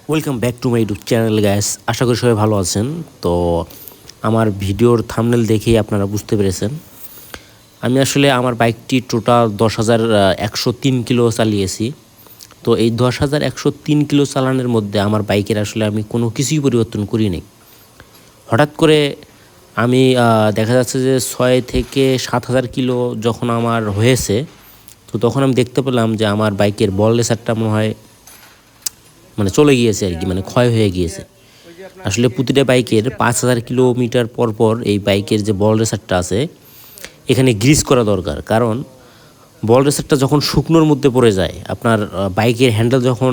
Welcome back to my YouTube channel guys. আশা করি সবাই ভালো আছেন। তো আমার ভিডিওর থাম্বনেল দেখেই আপনারা বুঝতে পেরেছেন আমি আসলে আমার বাইকটি টোটাল 10,103 কিলো চালিয়েছি। তো এই 10,103 কিলো চালানোর মধ্যে আমার বাইকের আসলে আমি কোনো কিছুই পরিবর্তন করিনি। হঠাৎ করে আমি দেখা যাচ্ছে যে 6 থেকে 7 হাজার কিলো যখন আমার হয়েছে, তো তখন আমি দেখতে পেলাম যে আমার বাইকের বল রেসারটা মনে হয় মানে চলে গিয়েছে আর কি, মানে ক্ষয় হয়ে গিয়েছে। আসলে প্রতিটা বাইকের 5,000 কিলোমিটার পর পর এই বাইকের যে বল রেসারটা আছে এখানে গ্রিস করা দরকার। কারণ বল রেসারটা যখন শুকনোর মধ্যে পড়ে যায়, আপনার বাইকের হ্যান্ডেল যখন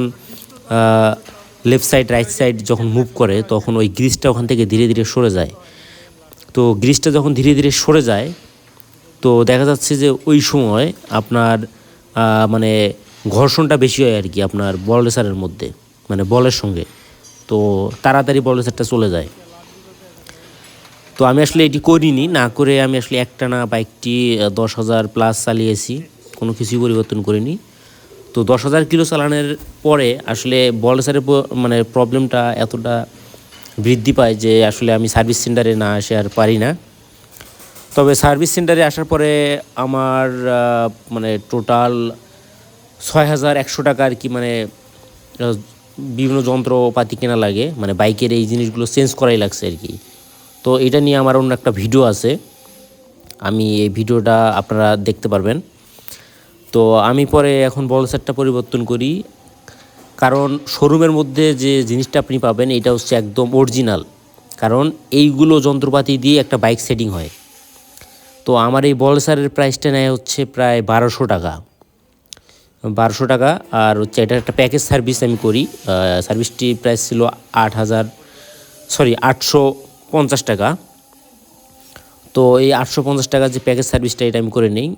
লেফট সাইড রাইট সাইড যখন মুভ করে, তখন ওই গ্রিসটা ওখান থেকে ধীরে ধীরে সরে যায়। তো গ্রিসটা যখন ধীরে ধীরে সরে যায়, তো দেখা যাচ্ছে যে ওই সময় আপনার মানে ঘর্ষণটা বেশি হয় আর কি আপনার বল রেসারের মধ্যে, মানে বলের সঙ্গে। তো তাড়াতাড়ি বল রেসারটা চলে যায়। তো আমি আসলে এটি করিনি, না করে আমি আসলে একটানা বাইকটি 10,000+ চালিয়েছি, কোনো কিছুই পরিবর্তন করিনি। তো 10,000 কিলো চালানোর পরে আসলে বল রেসারের মানে প্রবলেমটা এতটা বৃদ্ধি পায় যে আসলে আমি সার্ভিস সেন্টারে না আসে আর পারি না। তবে সার্ভিস সেন্টারে আসার পরে আমার মানে টোটাল 6,100 টাকা আর কি, মানে বিভিন্ন যন্ত্রপাতি কেনা লাগে, মানে বাইকের এই জিনিসগুলো চেঞ্জ করাই লাগছে আর কি। তো এটা নিয়ে আমার অন্য একটা ভিডিও আছে, আমি এই ভিডিওটা আপনারা দেখতে পারবেন। তো আমি পরে এখন বল সেটটা পরিবর্তন করি, কারণ শোরুমের মধ্যে যে জিনিসটা আপনি পাবেন এটা হচ্ছে একদম অরিজিনাল। কারণ এইগুলো যন্ত্রপাতি দিয়ে একটা বাইক সেটিং হয়। তো আমার এই বলসারের প্রাইসটা নেয় হচ্ছে প্রায় 1,200 টাকা। 1,200 টাকা। আর হচ্ছে এটা একটা প্যাকেজ সার্ভিস আমি করি। সার্ভিসটি প্রাইস ছিল 850 টাকা। তো এই 850 টাকা যে প্যাকেজ সার্ভিসটা, এটা আমি করে নিই।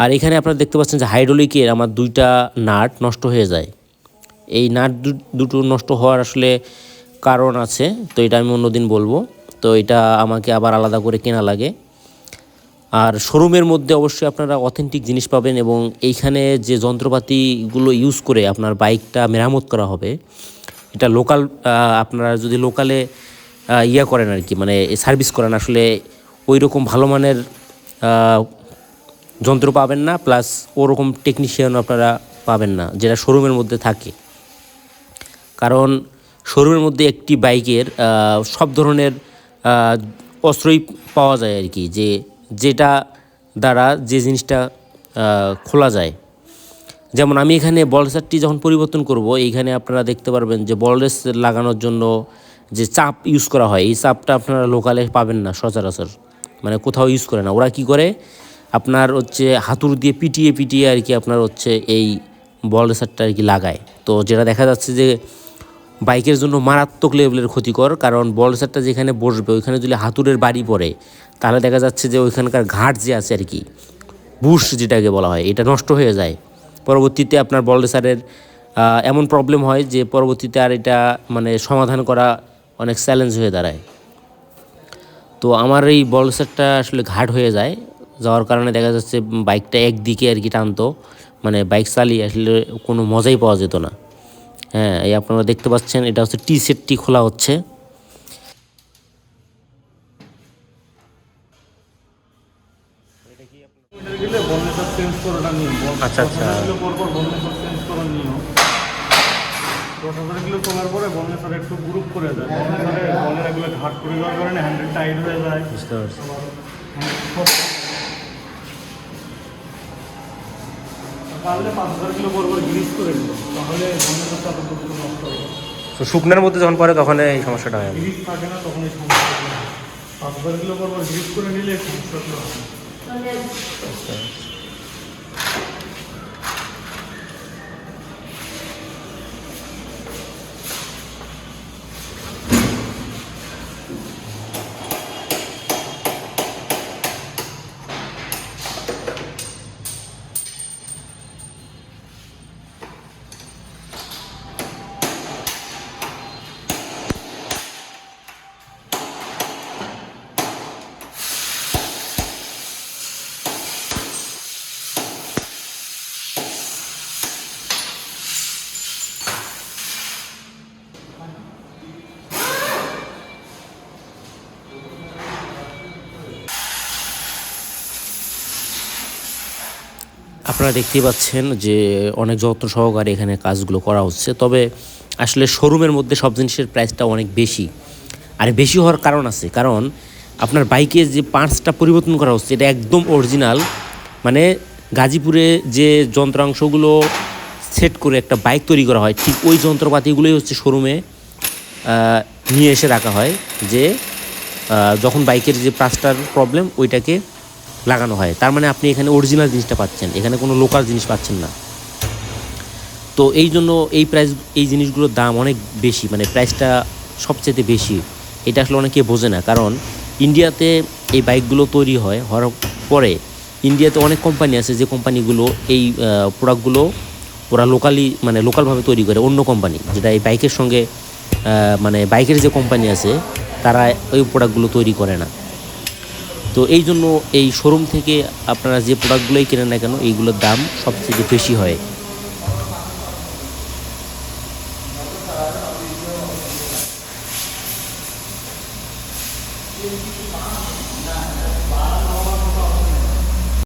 আর এখানে আপনারা দেখতে পাচ্ছেন যে হাইড্রোলিকের আমার 2টা নাট নষ্ট হয়ে যায়। এই নাট দুটো নষ্ট হওয়ার আসলে কারণ আছে, তো এটা আমি অন্যদিন বলবো। তো এটা আমাকে আবার আলাদা করে কেনা লাগে। আর শোরুমের মধ্যে অবশ্যই আপনারা অথেন্টিক জিনিস পাবেন, এবং এইখানে যে যন্ত্রপাতিগুলো ইউজ করে আপনার বাইকটা মেরামত করা হবে, এটা লোকাল, আপনারা যদি লোকালে করেন আর কি, মানে সার্ভিস করেন, আসলে ওই রকম ভালো মানের যন্ত্র পাবেন না, প্লাস ওরকম টেকনিশিয়ানও আপনারা পাবেন না যেটা শোরুমের মধ্যে থাকে। কারণ শোরুমের মধ্যে একটি বাইকের সব ধরনের অস্ত্রই পাওয়া যায় আর কি, যেটা দ্বারা যে জিনিসটা খোলা যায়। যেমন আমি এখানে বল রেসারটি যখন পরিবর্তন করব, এইখানে আপনারা দেখতে পারবেন যে বল রেস লাগানোর জন্য যে চাপ ইউজ করা হয়, এই চাপটা আপনারা লোকালে পাবেন না সচরাচর, মানে কোথাও ইউজ করে না। ওরা কি করে, আপনার হচ্ছে হাতুড় দিয়ে পিটিয়ে পিটিয়ে আর কি আপনার হচ্ছে এই বল রেসারটা আর কি লাগায়। তো যেটা দেখা যাচ্ছে যে বাইকের জন্য মারাত্মক লেভেলের ক্ষতিকর। কারণ বল রেসারটা যেখানে বসবে ওইখানে যদি হাতুড়ের বাড়ি পড়ে, তাহলে দেখা যাচ্ছে যে ওইখানকার ঘাট যে আছে আর কি, বুশ যেটাকে বলা হয়, এটা নষ্ট হয়ে যায়। পরবর্তীতে আপনার বল রেসারের এমন প্রবলেম হয় যে পরবর্তীতে আর এটা মানে সমাধান করা অনেক চ্যালেঞ্জ হয়ে দাঁড়ায়। তো আমার এই বল রেসারটা আসলে ঘাট হয়ে যায়, যাওয়ার কারণে দেখা যাচ্ছে বাইকটা একদিকে আর কি টানতো, মানে বাইক চালিয়ে আসলে কোনো মজাই পাওয়া যেত না। হ্যাঁ, এই আপনারা দেখতে পাচ্ছেন এটা হচ্ছে টি সেটটি খোলা হচ্ছে। আচ্ছা আচ্ছা। 10,000 কিলো চলার পরে বর্নেসার একটু গ্রুপ করে যায়, বর্নেসারে বলের এগুলো ঘাট করে দেওয়ার কারণে হ্যান্ডেল টাইট হয়ে যায়। বুঝতে পারছি। তাহলে 5,000 কিলো পর গ্রিস করে দিল, তাহলে বর্নেসারটা তো নষ্ট হবে। তো শুকনার মধ্যে যখন পরে তখন এই সমস্যাটা হয়। গ্রিস থাকে না, তখন এই সমস্যা হয়। 5,000 কিলো পর গ্রিস করে নিলে সমস্যাটা হয়। আপনারা দেখতেই পাচ্ছেন যে অনেক যত্ন সহকারে এখানে কাজগুলো করা হচ্ছে, তবে আসলে শোরুমের মধ্যে সব জিনিসের প্রাইসটা অনেক বেশি। আর বেশি হওয়ার কারণ আছে, কারণ আপনার বাইকে যে পার্টসটা পরিবর্তন করা হচ্ছে এটা একদম অরিজিনাল। মানে গাজীপুরে যে যন্ত্রাংশগুলো সেট করে একটা বাইক তৈরি করা হয়, ঠিক ওই যন্ত্রপাতিগুলোই হচ্ছে শোরুমে নিয়ে এসে রাখা হয়, যে যখন বাইকের যে পার্টসটার প্রবলেম ওইটাকে লাগানো হয়। তার মানে আপনি এখানে অরিজিনাল জিনিসটা পাচ্ছেন, এখানে কোনো লোকাল জিনিস পাচ্ছেন না। তো এই জন্য এই জিনিসগুলোর দাম অনেক বেশি, মানে প্রাইসটা সবচেয়ে বেশি। এটা আসলে অনেকে বোঝে না, কারণ ইন্ডিয়াতে এই বাইকগুলো তৈরি হওয়ার পরে ইন্ডিয়াতে অনেক কোম্পানি আছে যে কোম্পানিগুলো এই প্রোডাক্টগুলো ওরা লোকালভাবে তৈরি করে, অন্য কোম্পানি যেটা এই বাইকের সঙ্গে মানে বাইকের যে কোম্পানি আছে তারা ওই প্রোডাক্টগুলো তৈরি করে না। তো এই জন্য এই শোরুম থেকে আপনারা যে প্রোডাক্টগুলোই কেনেন না কেন এইগুলোর দাম সবচেয়ে বেশি হয়।